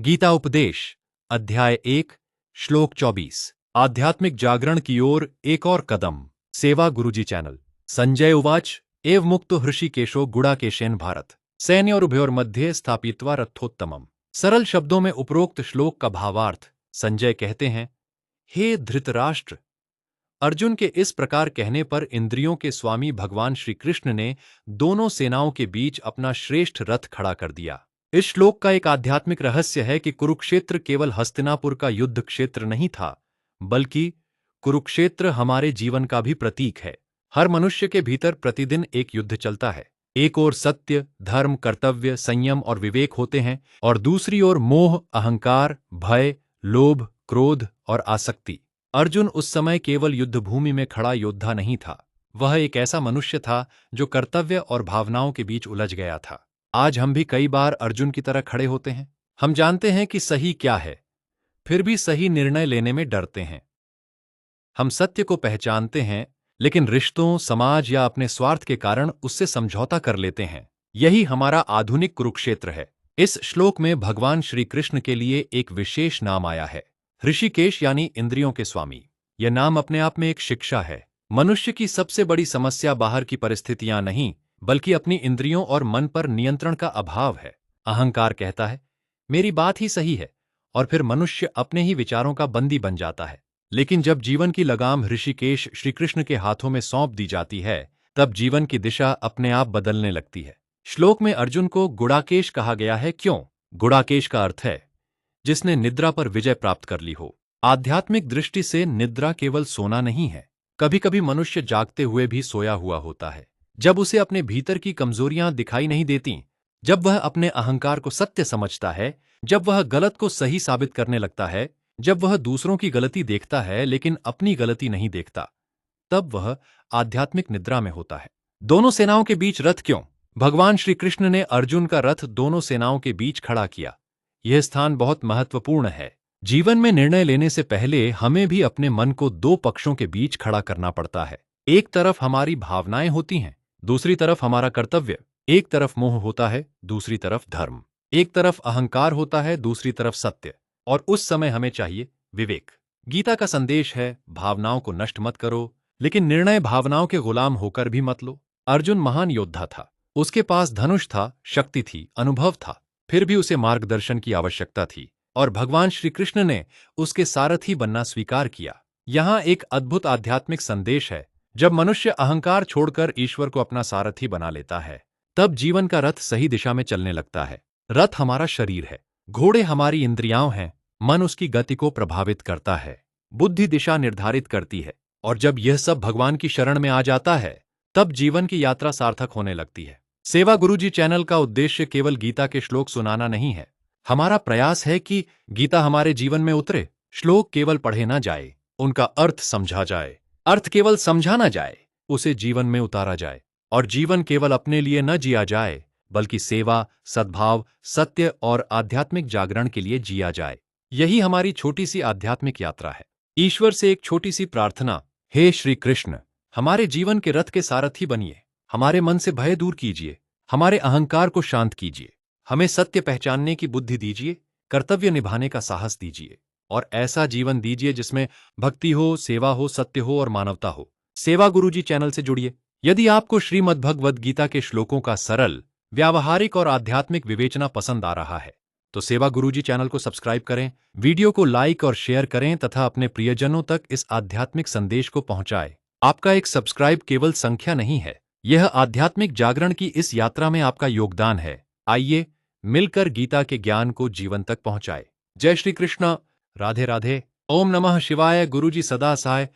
गीता उपदेश अध्याय 1 श्लोक 24। आध्यात्मिक जागरण की ओर एक और कदम। सेवा गुरुजी चैनल। संजय उवाच एव मुक्तो हृषिकेशो गुडाकेशेन भारत सैन्योरुभयोर्मध्ये स्थापित्वा रथोत्तमम्। सरल शब्दों में उपरोक्त श्लोक का भावार्थ संजय कहते हैं, हे धृतराष्ट्र, अर्जुन के इस प्रकार कहने पर इंद्रियों के स्वामी भगवान श्री कृष्ण ने दोनों सेनाओं के बीच अपना श्रेष्ठ रथ खड़ा कर दिया। इस श्लोक का एक आध्यात्मिक रहस्य है कि कुरुक्षेत्र केवल हस्तिनापुर का युद्ध क्षेत्र नहीं था, बल्कि कुरुक्षेत्र हमारे जीवन का भी प्रतीक है। हर मनुष्य के भीतर प्रतिदिन एक युद्ध चलता है। एक ओर सत्य, धर्म, कर्तव्य, संयम और विवेक होते हैं, और दूसरी ओर मोह, अहंकार, भय, लोभ, क्रोध और आसक्ति। अर्जुन उस समय केवल युद्धभूमि में खड़ा योद्धा नहीं था, वह एक ऐसा मनुष्य था जो कर्तव्य और भावनाओं के बीच उलझ गया था। आज हम भी कई बार अर्जुन की तरह खड़े होते हैं। हम जानते हैं कि सही क्या है, फिर भी सही निर्णय लेने में डरते हैं। हम सत्य को पहचानते हैं, लेकिन रिश्तों, समाज या अपने स्वार्थ के कारण उससे समझौता कर लेते हैं। यही हमारा आधुनिक कुरुक्षेत्र है। इस श्लोक में भगवान श्री कृष्ण के लिए एक विशेष नाम आया है, ऋषिकेश, यानी इंद्रियों के स्वामी। यह नाम अपने आप में एक शिक्षा है। मनुष्य की सबसे बड़ी समस्या बाहर की परिस्थितियां नहीं, बल्कि अपनी इंद्रियों और मन पर नियंत्रण का अभाव है। अहंकार कहता है, मेरी बात ही सही है, और फिर मनुष्य अपने ही विचारों का बंदी बन जाता है। लेकिन जब जीवन की लगाम ऋषिकेश श्री कृष्ण के हाथों में सौंप दी जाती है, तब जीवन की दिशा अपने आप बदलने लगती है। श्लोक में अर्जुन को गुडाकेश कहा गया है। क्यों? गुडाकेश का अर्थ है जिसने निद्रा पर विजय प्राप्त कर ली हो। आध्यात्मिक दृष्टि से निद्रा केवल सोना नहीं है। कभी कभी मनुष्य जागते हुए भी सोया हुआ होता है। जब उसे अपने भीतर की कमजोरियां दिखाई नहीं देती, जब वह अपने अहंकार को सत्य समझता है, जब वह गलत को सही साबित करने लगता है, जब वह दूसरों की गलती देखता है लेकिन अपनी गलती नहीं देखता, तब वह आध्यात्मिक निद्रा में होता है। दोनों सेनाओं के बीच रथ क्यों? भगवान श्री कृष्ण ने अर्जुन का रथ दोनों सेनाओं के बीच खड़ा किया। यह स्थान बहुत महत्वपूर्ण है। जीवन में निर्णय लेने से पहले हमें भी अपने मन को दो पक्षों के बीच खड़ा करना पड़ता है। एक तरफ हमारी भावनाएं होती हैं, दूसरी तरफ हमारा कर्तव्य। एक तरफ मोह होता है, दूसरी तरफ धर्म। एक तरफ अहंकार होता है, दूसरी तरफ सत्य। और उस समय हमें चाहिए विवेक। गीता का संदेश है, भावनाओं को नष्ट मत करो, लेकिन निर्णय भावनाओं के गुलाम होकर भी मत लो। अर्जुन महान योद्धा था। उसके पास धनुष था, शक्ति थी, अनुभव था। फिर भी उसे मार्गदर्शन की आवश्यकता थी, और भगवान श्री कृष्ण ने उसके सारथी बनना स्वीकार किया। यहाँ एक अद्भुत आध्यात्मिक संदेश है। जब मनुष्य अहंकार छोड़कर ईश्वर को अपना सारथी बना लेता है, तब जीवन का रथ सही दिशा में चलने लगता है। रथ हमारा शरीर है, घोड़े हमारी इंद्रियां हैं, मन उसकी गति को प्रभावित करता है, बुद्धि दिशा निर्धारित करती है, और जब यह सब भगवान की शरण में आ जाता है, तब जीवन की यात्रा सार्थक होने लगती है। सेवा गुरुजी चैनल का उद्देश्य केवल गीता के श्लोक सुनाना नहीं है। हमारा प्रयास है कि गीता हमारे जीवन में उतरे। श्लोक केवल पढ़े ना जाए, उनका अर्थ समझा जाए। अर्थ केवल समझा ना जाए, उसे जीवन में उतारा जाए। और जीवन केवल अपने लिए न जिया जाए, बल्कि सेवा, सद्भाव, सत्य और आध्यात्मिक जागरण के लिए जिया जाए। यही हमारी छोटी सी आध्यात्मिक यात्रा है। ईश्वर से एक छोटी सी प्रार्थना, हे श्री कृष्ण, हमारे जीवन के रथ के सारथी बनिए। हमारे मन से भय दूर कीजिए, हमारे अहंकार को शांत कीजिए, हमें सत्य पहचानने की बुद्धि दीजिए, कर्तव्य निभाने का साहस दीजिए, और ऐसा जीवन दीजिए जिसमें भक्ति हो, सेवा हो, सत्य हो और मानवता हो। सेवा गुरुजी चैनल से जुड़िए। यदि आपको श्रीमद् भगवद गीता के श्लोकों का सरल, व्यावहारिक और आध्यात्मिक विवेचना पसंद आ रहा है, तो सेवा गुरुजी चैनल को सब्सक्राइब करें, वीडियो को लाइक और शेयर करें तथा अपने प्रियजनों तक इस आध्यात्मिक संदेश को पहुंचाएं। आपका एक सब्सक्राइब केवल संख्या नहीं है, यह आध्यात्मिक जागरण की इस यात्रा में आपका योगदान है। आइए मिलकर गीता के ज्ञान को जीवन तक पहुंचाए। जय श्री कृष्ण। राधे राधे। ओम नमः शिवाय। गुरुजी सदा सहाय।